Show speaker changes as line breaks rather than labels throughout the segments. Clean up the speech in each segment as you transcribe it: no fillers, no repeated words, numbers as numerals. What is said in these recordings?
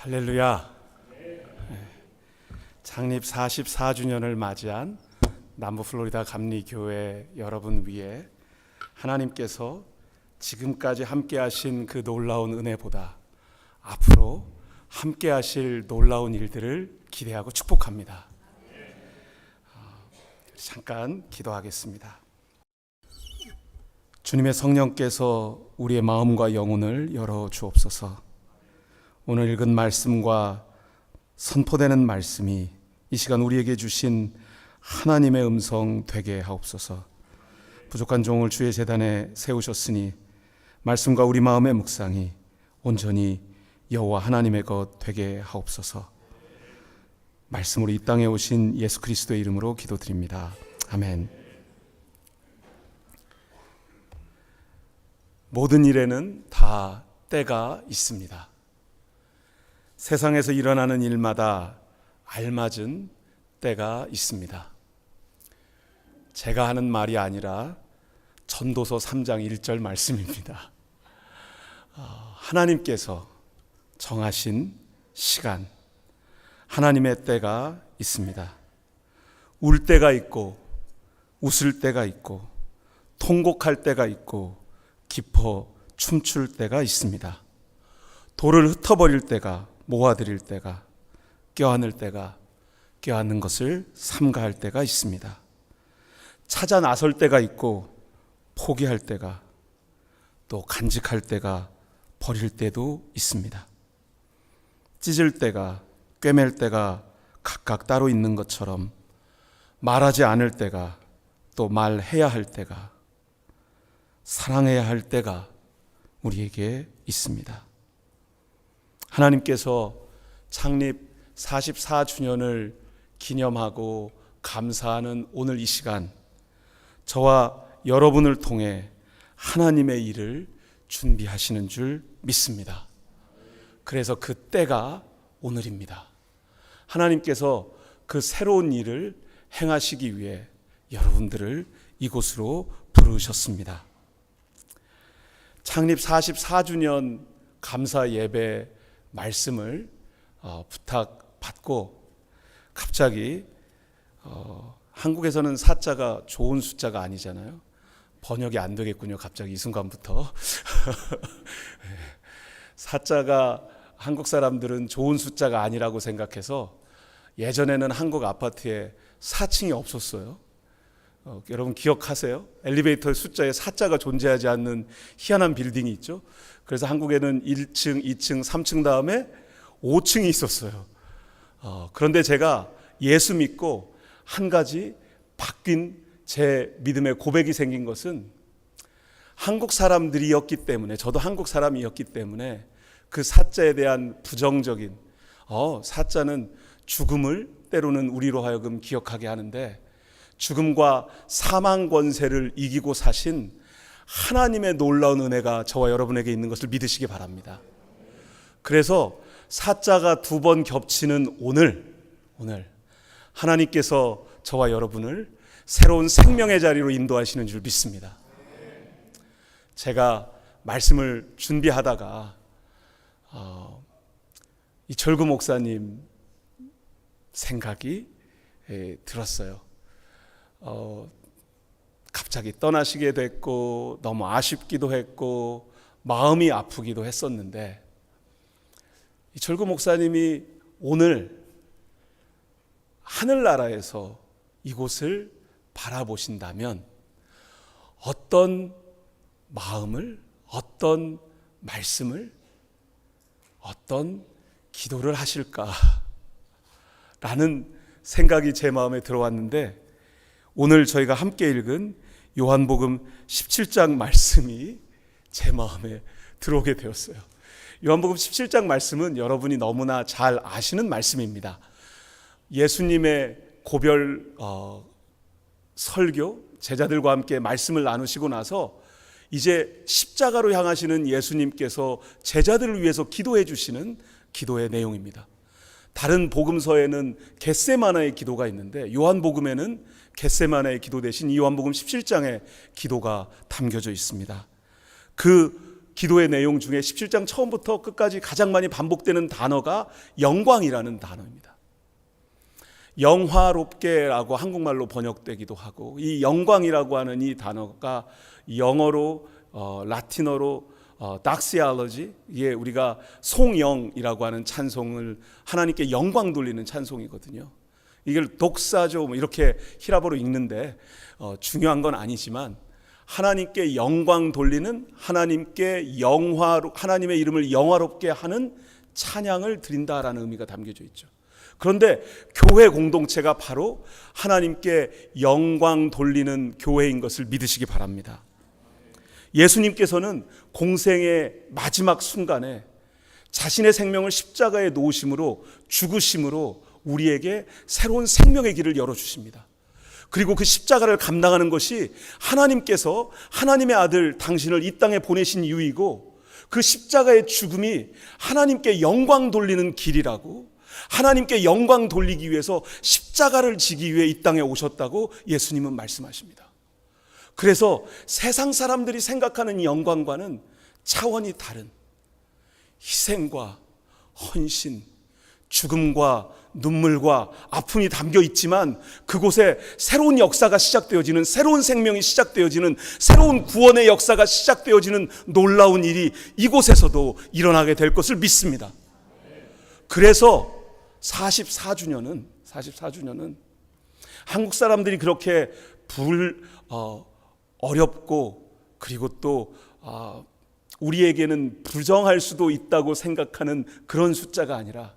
할렐루야. 창립 44주년을 맞이한 남부 플로리다 감리교회 여러분 위에 하나님께서 지금까지 함께 하신 그 놀라운 은혜보다 앞으로 함께 하실 놀라운 일들을 기대하고 축복합니다. 잠깐 기도하겠습니다. 주님의 성령께서 우리의 마음과 영혼을 열어 주옵소서. 오늘 읽은 말씀과 선포되는 말씀이 이 시간 우리에게 주신 하나님의 음성 되게 하옵소서. 부족한 종을 주의 제단에 세우셨으니 말씀과 우리 마음의 묵상이 온전히 여호와 하나님의 것 되게 하옵소서. 말씀으로 이 땅에 오신 예수 그리스도의 이름으로 기도드립니다. 아멘. 모든 일에는 다 때가 있습니다. 세상에서 일어나는 일마다 알맞은 때가 있습니다. 제가 하는 말이 아니라 전도서 3장 1절 말씀입니다. 하나님께서 정하신 시간, 하나님의 때가 있습니다. 울 때가 있고 웃을 때가 있고 통곡할 때가 있고 기뻐 춤출 때가 있습니다. 돌을 흩어버릴 때가, 모아드릴 때가, 껴안을 때가, 껴안는 것을 삼가할 때가 있습니다. 찾아 나설 때가 있고 포기할 때가, 또 간직할 때가, 버릴 때도 있습니다. 찢을 때가, 꿰맬 때가 각각 따로 있는 것처럼 말하지 않을 때가, 또 말해야 할 때가, 사랑해야 할 때가 우리에게 있습니다. 하나님께서 창립 44주년을 기념하고 감사하는 오늘 이 시간, 저와 여러분을 통해 하나님의 일을 준비하시는 줄 믿습니다. 그래서 그 때가 오늘입니다. 하나님께서 그 새로운 일을 행하시기 위해 여러분들을 이곳으로 부르셨습니다. 창립 44주년 감사 예배 말씀을 부탁받고 갑자기 한국에서는 사자가 좋은 숫자가 아니잖아요. 번역이 안 되겠군요. 갑자기 이 순간부터 사자가 한국 사람들은 좋은 숫자가 아니라고 생각해서 예전에는 한국 아파트에 4층이 없었어요. 여러분 기억하세요? 엘리베이터 숫자에 사자가 존재하지 않는 희한한 빌딩이 있죠. 그래서 한국에는 1층, 2층, 3층 다음에 5층이 있었어요. 그런데 제가 예수 믿고 한 가지 바뀐 제 믿음의 고백이 생긴 것은 한국 사람들이었기 때문에, 저도 한국 사람이었기 때문에 그 사자에 대한 부정적인 사자는 죽음을 때로는 우리로 하여금 기억하게 하는데, 죽음과 사망 권세를 이기고 사신 하나님의 놀라운 은혜가 저와 여러분에게 있는 것을 믿으시기 바랍니다. 그래서 사자가 2번 겹치는 오늘 하나님께서 저와 여러분을 새로운 생명의 자리로 인도하시는 줄 믿습니다. 제가 말씀을 준비하다가 이철구 목사님 생각이 들었어요. 갑자기 떠나시게 됐고 너무 아쉽기도 했고 마음이 아프기도 했었는데, 이철구 목사님이 오늘 하늘나라에서 이곳을 바라보신다면 어떤 마음을, 어떤 말씀을, 어떤 기도를 하실까라는 생각이 제 마음에 들어왔는데, 오늘 저희가 함께 읽은 요한복음 17장 말씀이 제 마음에 들어오게 되었어요. 요한복음 17장 말씀은 여러분이 너무나 잘 아시는 말씀입니다. 예수님의 고별 설교, 제자들과 함께 말씀을 나누시고 나서 이제 십자가로 향하시는 예수님께서 제자들을 위해서 기도해 주시는 기도의 내용입니다. 다른 복음서에는 겟세마나의 기도가 있는데 요한복음에는 겟세마나의 기도 대신 요한복음 17장의 기도가 담겨져 있습니다. 그 기도의 내용 중에 17장 처음부터 끝까지 가장 많이 반복되는 단어가 영광이라는 단어입니다. 영화롭게라고 한국말로 번역되기도 하고, 이 영광이라고 하는 이 단어가 영어로 라틴어로 닥시알러지, 이게 우리가 송영이라고 하는 찬송을 하나님께 영광 돌리는 찬송이거든요. 이걸 독사조 이렇게 히라보로 읽는데 중요한 건 아니지만, 하나님께 영광 돌리는, 하나님께 하나님의 이름을 영화롭게 하는 찬양을 드린다라는 의미가 담겨져 있죠. 그런데 교회 공동체가 바로 하나님께 영광 돌리는 교회인 것을 믿으시기 바랍니다. 예수님께서는 공생의 마지막 순간에 자신의 생명을 십자가에 놓으심으로, 죽으심으로 우리에게 새로운 생명의 길을 열어주십니다. 그리고 그 십자가를 감당하는 것이 하나님께서 하나님의 아들 당신을 이 땅에 보내신 이유이고, 그 십자가의 죽음이 하나님께 영광 돌리는 길이라고, 하나님께 영광 돌리기 위해서 십자가를 지기 위해 이 땅에 오셨다고 예수님은 말씀하십니다. 그래서 세상 사람들이 생각하는 영광과는 차원이 다른 희생과 헌신, 죽음과 눈물과 아픔이 담겨 있지만, 그곳에 새로운 역사가 시작되어지는, 새로운 생명이 시작되어지는, 새로운 구원의 역사가 시작되어지는 놀라운 일이 이곳에서도 일어나게 될 것을 믿습니다. 그래서 44주년은 한국 사람들이 그렇게 어렵고, 그리고 또 우리에게는 부정할 수도 있다고 생각하는 그런 숫자가 아니라,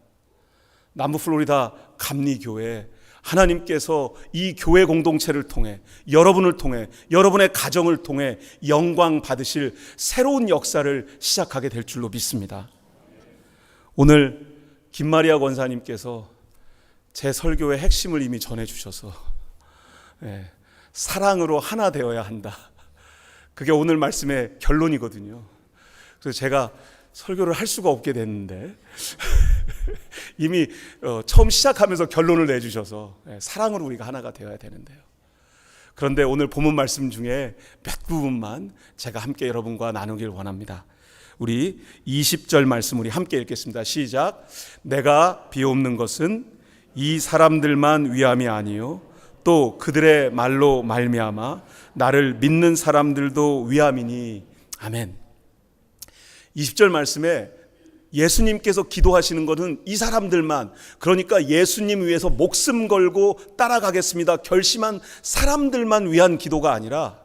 남부 플로리다 감리교회 하나님께서 이 교회 공동체를 통해, 여러분을 통해, 여러분의 가정을 통해 영광 받으실 새로운 역사를 시작하게 될 줄로 믿습니다. 오늘 김마리아 권사님께서 제 설교의 핵심을 이미 전해주셔서, 사랑으로 하나 되어야 한다, 그게 오늘 말씀의 결론이거든요. 그래서 제가 설교를 할 수가 없게 됐는데 이미 처음 시작하면서 결론을 내주셔서, 사랑으로 우리가 하나가 되어야 되는데요. 그런데 오늘 본문 말씀 중에 몇 부분만 제가 함께 여러분과 나누길 원합니다. 우리 20절 말씀 우리 함께 읽겠습니다. 시작. 내가 비옵는 것은 이 사람들만 위함이 아니요 또 그들의 말로 말미암아 나를 믿는 사람들도 위함이니. 아멘. 20절 말씀에 예수님께서 기도하시는 것은 이 사람들만, 그러니까 예수님 위해서 목숨 걸고 따라가겠습니다 결심한 사람들만 위한 기도가 아니라,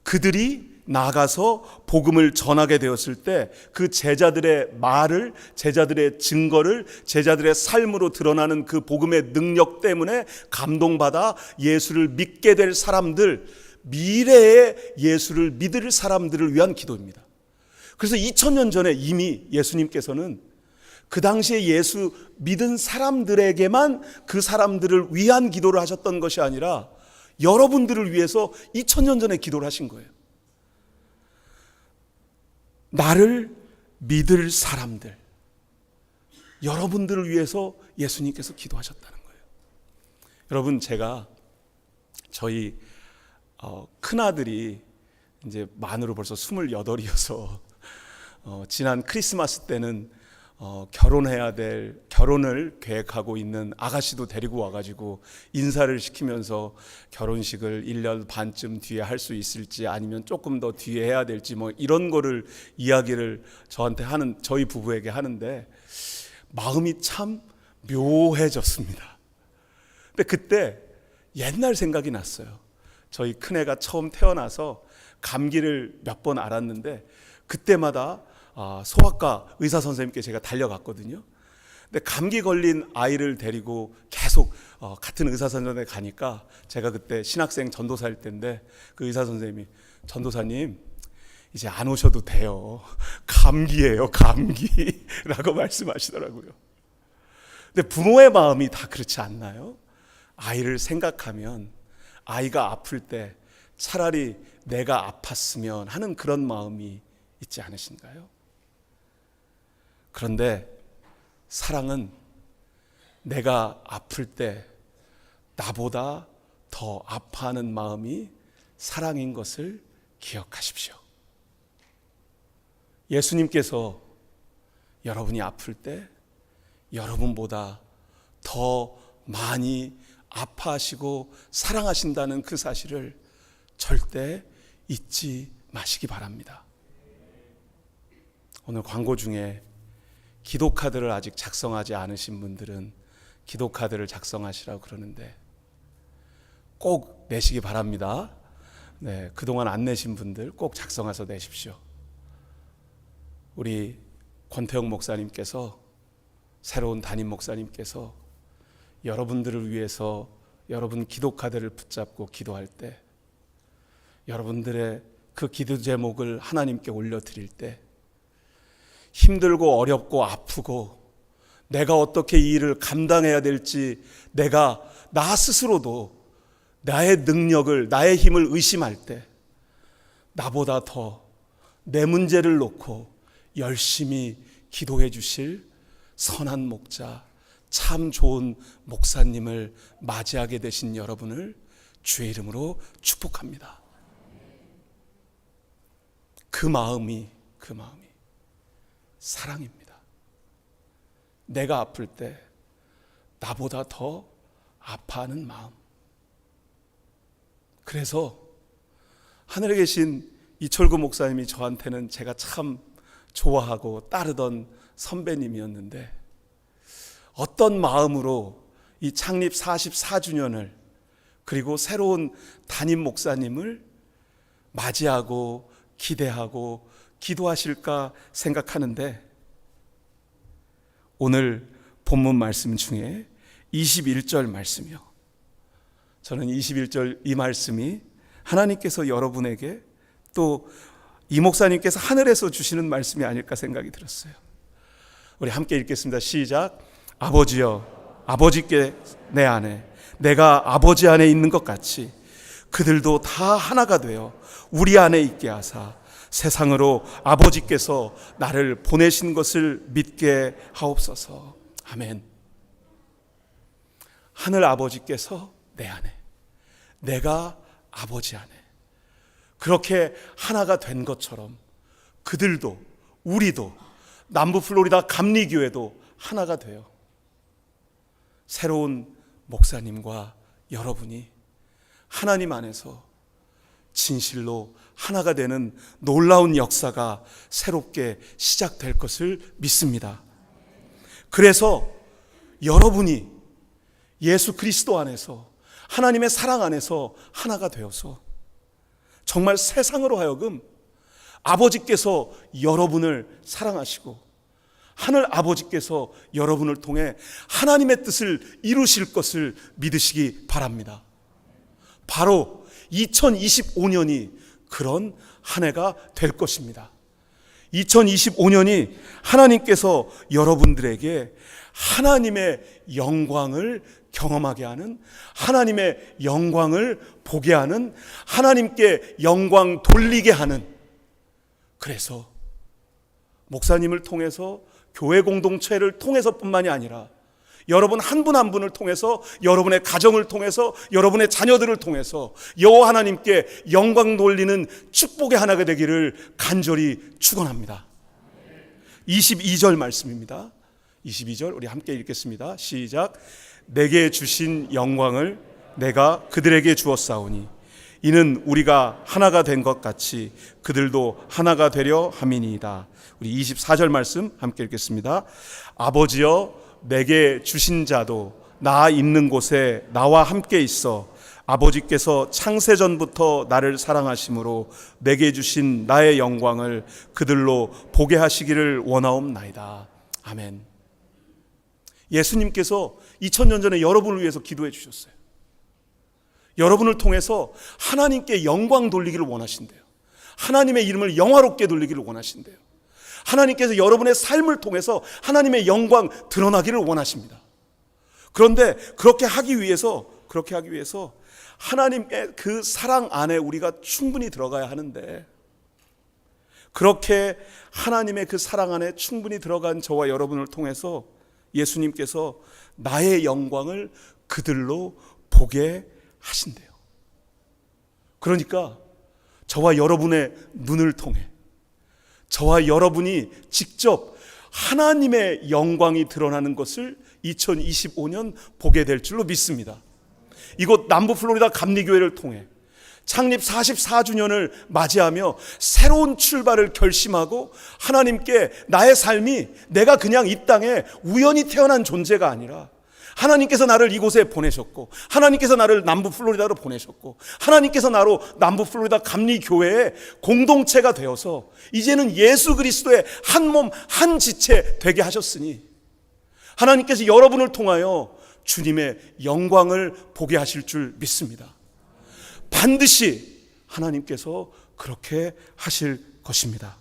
그들이 나가서 복음을 전하게 되었을 때 그 제자들의 말을, 제자들의 증거를, 제자들의 삶으로 드러나는 그 복음의 능력 때문에 감동받아 예수를 믿게 될 사람들, 미래의 예수를 믿을 사람들을 위한 기도입니다. 그래서 2000년 전에 이미 예수님께서는 그 당시에 예수 믿은 사람들에게만 그 사람들을 위한 기도를 하셨던 것이 아니라 여러분들을 위해서 2000년 전에 기도를 하신 거예요. 나를 믿을 사람들, 여러분들을 위해서 예수님께서 기도하셨다는 거예요. 여러분, 제가 저희 큰아들이 이제 만으로 벌써 28이어서 지난 크리스마스 때는 결혼을 계획하고 있는 아가씨도 데리고 와가지고 인사를 시키면서 결혼식을 1년 반쯤 뒤에 할 수 있을지 아니면 조금 더 뒤에 해야 될지 이런 거를 이야기를 저한테 저희 부부에게 하는데 마음이 참 묘해졌습니다. 근데 그때 옛날 생각이 났어요. 저희 큰애가 처음 태어나서 감기를 몇 번 앓았는데 그때마다 소아과 의사 선생님께 제가 달려갔거든요. 근데 감기 걸린 아이를 데리고 계속 같은 의사 선생님에 가니까, 제가 그때 신학생 전도사일 때인데 그 의사 선생님이, 전도사님 이제 안 오셔도 돼요, 감기예요, 감기라고 말씀하시더라고요. 근데 부모의 마음이 다 그렇지 않나요? 아이를 생각하면 아이가 아플 때 차라리 내가 아팠으면 하는 그런 마음이 있지 않으신가요? 그런데 사랑은 내가 아플 때 나보다 더 아파하는 마음이 사랑인 것을 기억하십시오. 예수님께서 여러분이 아플 때 여러분보다 더 많이 아파하시고 사랑하신다는 그 사실을 절대 잊지 마시기 바랍니다. 오늘 광고 중에 기도카드를 아직 작성하지 않으신 분들은 기도카드를 작성하시라고 그러는데 꼭 내시기 바랍니다. 네, 그동안 안 내신 분들 꼭 작성해서 내십시오. 우리 권태영 목사님께서, 새로운 담임 목사님께서 여러분들을 위해서 여러분 기도카드를 붙잡고 기도할 때, 여러분들의 그 기도 제목을 하나님께 올려드릴 때, 힘들고 어렵고 아프고 내가 어떻게 이 일을 감당해야 될지 나 스스로도 나의 능력을, 나의 힘을 의심할 때 나보다 더 내 문제를 놓고 열심히 기도해 주실 선한 목자, 참 좋은 목사님을 맞이하게 되신 여러분을 주의 이름으로 축복합니다. 그 마음이 사랑입니다. 내가 아플 때 나보다 더 아파하는 마음. 그래서 하늘에 계신 이철구 목사님이 저한테는 제가 참 좋아하고 따르던 선배님이었는데, 어떤 마음으로 이 창립 44주년을 그리고 새로운 담임 목사님을 맞이하고 기대하고 기도하실까 생각하는데, 오늘 본문 말씀 중에 21절 말씀이요, 저는 21절 이 말씀이 하나님께서 여러분에게 또 이 목사님께서 하늘에서 주시는 말씀이 아닐까 생각이 들었어요. 우리 함께 읽겠습니다. 시작. 아버지여, 아버지께 내 안에, 내가 아버지 안에 있는 것 같이 그들도 다 하나가 되어 우리 안에 있게 하사 세상으로 아버지께서 나를 보내신 것을 믿게 하옵소서. 아멘. 하늘 아버지께서 내 안에, 내가 아버지 안에 그렇게 하나가 된 것처럼 그들도, 우리도, 남부 플로리다 감리교회도 하나가 돼요. 새로운 목사님과 여러분이 하나님 안에서 진실로 하나가 되는 놀라운 역사가 새롭게 시작될 것을 믿습니다. 그래서 여러분이 예수 그리스도 안에서, 하나님의 사랑 안에서 하나가 되어서 정말 세상으로 하여금 아버지께서 여러분을 사랑하시고 하늘 아버지께서 여러분을 통해 하나님의 뜻을 이루실 것을 믿으시기 바랍니다. 바로 2025년이 그런 한 해가 될 것입니다. 2025년이 하나님께서 여러분들에게 하나님의 영광을 경험하게 하는, 하나님의 영광을 보게 하는, 하나님께 영광 돌리게 하는, 그래서 목사님을 통해서, 교회 공동체를 통해서뿐만이 아니라 여러분 한 분 한 분을 통해서, 여러분의 가정을 통해서, 여러분의 자녀들을 통해서 여호와 하나님께 영광 돌리는 축복의 하나가 되기를 간절히 축원합니다. 22절 말씀입니다. 22절 우리 함께 읽겠습니다. 시작. 내게 주신 영광을 내가 그들에게 주었사오니 이는 우리가 하나가 된 것 같이 그들도 하나가 되려 함이니이다. 우리 24절 말씀 함께 읽겠습니다. 아버지여, 내게 주신 자도 나 있는 곳에 나와 함께 있어 아버지께서 창세전부터 나를 사랑하심으로 내게 주신 나의 영광을 그들로 보게 하시기를 원하옵나이다. 아멘. 예수님께서 2000년 전에 여러분을 위해서 기도해 주셨어요. 여러분을 통해서 하나님께 영광 돌리기를 원하신대요. 하나님의 이름을 영화롭게 돌리기를 원하신대요. 하나님께서 여러분의 삶을 통해서 하나님의 영광 드러나기를 원하십니다. 그런데 그렇게 하기 위해서 하나님의 그 사랑 안에 우리가 충분히 들어가야 하는데, 그렇게 하나님의 그 사랑 안에 충분히 들어간 저와 여러분을 통해서 예수님께서 나의 영광을 그들로 보게 하신대요. 그러니까 저와 여러분의 눈을 통해, 저와 여러분이 직접 하나님의 영광이 드러나는 것을 2025년 보게 될 줄로 믿습니다. 이곳 남부 플로리다 감리교회를 통해 창립 44주년을 맞이하며 새로운 출발을 결심하고 하나님께 나의 삶이 내가 그냥 이 땅에 우연히 태어난 존재가 아니라 하나님께서 나를 이곳에 보내셨고 하나님께서 나를 남부 플로리다로 보내셨고 하나님께서 나로 남부 플로리다 감리교회의 공동체가 되어서 이제는 예수 그리스도의 한 몸 한 지체 되게 하셨으니 하나님께서 여러분을 통하여 주님의 영광을 보게 하실 줄 믿습니다. 반드시 하나님께서 그렇게 하실 것입니다.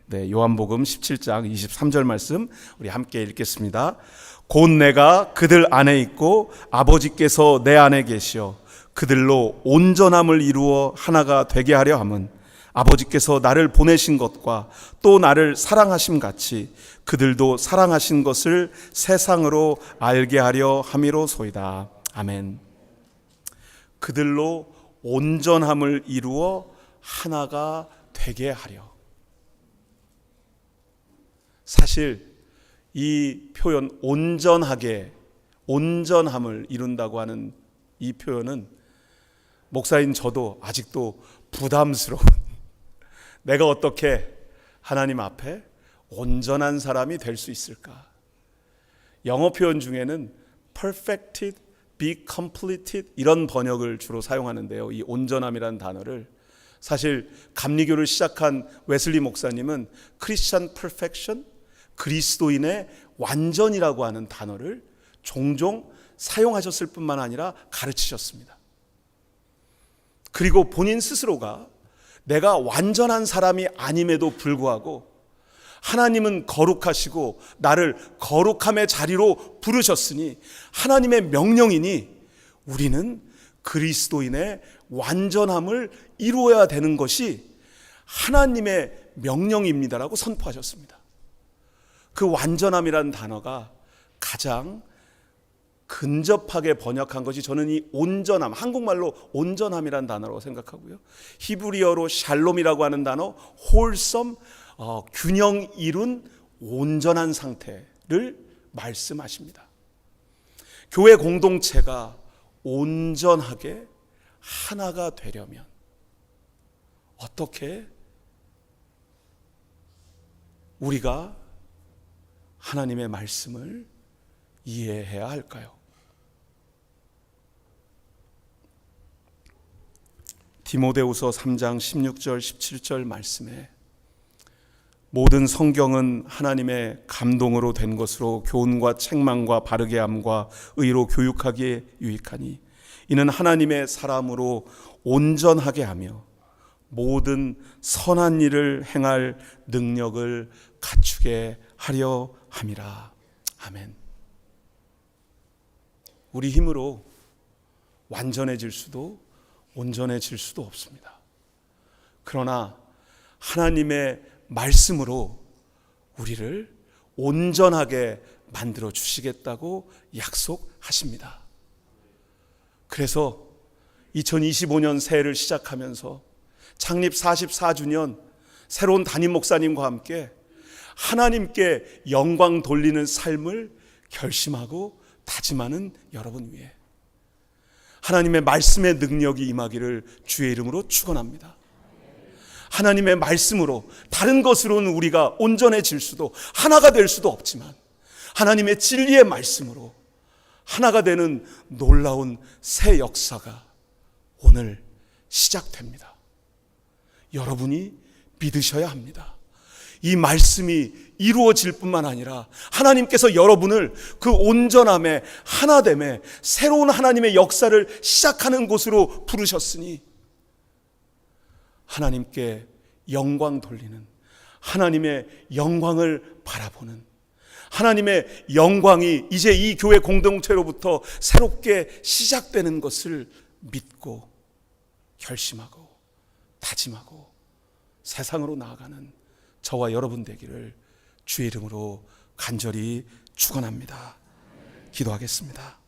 네, 요한복음 17장 23절 말씀 우리 함께 읽겠습니다. 곧 내가 그들 안에 있고 아버지께서 내 안에 계시어 그들로 온전함을 이루어 하나가 되게 하려 함은 아버지께서 나를 보내신 것과 또 나를 사랑하심 같이 그들도 사랑하신 것을 세상으로 알게 하려 함이로소이다. 아멘. 그들로 온전함을 이루어 하나가 되게 하려. 사실 이 표현 온전하게, 온전함을 이룬다고 하는 이 표현은 목사인 저도 아직도 부담스러운, 내가 어떻게 하나님 앞에 온전한 사람이 될 수 있을까? 영어 표현 중에는 perfected, be completed 이런 번역을 주로 사용하는데요. 이 온전함이라는 단어를 사실 감리교를 시작한 웨슬리 목사님은 크리스천 퍼펙션, 그리스도인의 완전이라고 하는 단어를 종종 사용하셨을 뿐만 아니라 가르치셨습니다. 그리고 본인 스스로가 내가 완전한 사람이 아님에도 불구하고 하나님은 거룩하시고 나를 거룩함의 자리로 부르셨으니 하나님의 명령이니 우리는 그리스도인의 완전함을 이루어야 되는 것이 하나님의 명령입니다라고 선포하셨습니다. 그 완전함이라는 단어가 가장 근접하게 번역한 것이 저는 이 온전함, 한국말로 온전함이라는 단어라고 생각하고요. 히브리어로 샬롬이라고 하는 단어, 홀섬, 균형 이룬 온전한 상태를 말씀하십니다. 교회 공동체가 온전하게 하나가 되려면 어떻게 우리가 하나님의 말씀을 이해해야 할까요? 디모데후서 3장 16절 17절 말씀에 모든 성경은 하나님의 감동으로 된 것으로 교훈과 책망과 바르게 함과 의로 교육하기에 유익하니 이는 하나님의 사람으로 온전하게 하며 모든 선한 일을 행할 능력을 갖추게 하려 함이라. 아멘. 우리 힘으로 완전해질 수도 온전해질 수도 없습니다. 그러나 하나님의 말씀으로 우리를 온전하게 만들어 주시겠다고 약속하십니다. 그래서 2025년 새해를 시작하면서 창립 44주년 새로운 담임 목사님과 함께 하나님께 영광 돌리는 삶을 결심하고 다짐하는 여러분 위해 하나님의 말씀의 능력이 임하기를 주의 이름으로 축원합니다. 하나님의 말씀으로 다른 것으로는 우리가 온전해질 수도 하나가 될 수도 없지만 하나님의 진리의 말씀으로 하나가 되는 놀라운 새 역사가 오늘 시작됩니다. 여러분이 믿으셔야 합니다. 이 말씀이 이루어질 뿐만 아니라 하나님께서 여러분을 그 온전함에 하나됨에 새로운 하나님의 역사를 시작하는 곳으로 부르셨으니 하나님께 영광 돌리는, 하나님의 영광을 바라보는, 하나님의 영광이 이제 이 교회 공동체로부터 새롭게 시작되는 것을 믿고 결심하고 다짐하고 세상으로 나아가는 저와 여러분 되기를 주의 이름으로 간절히 축원합니다. 기도하겠습니다.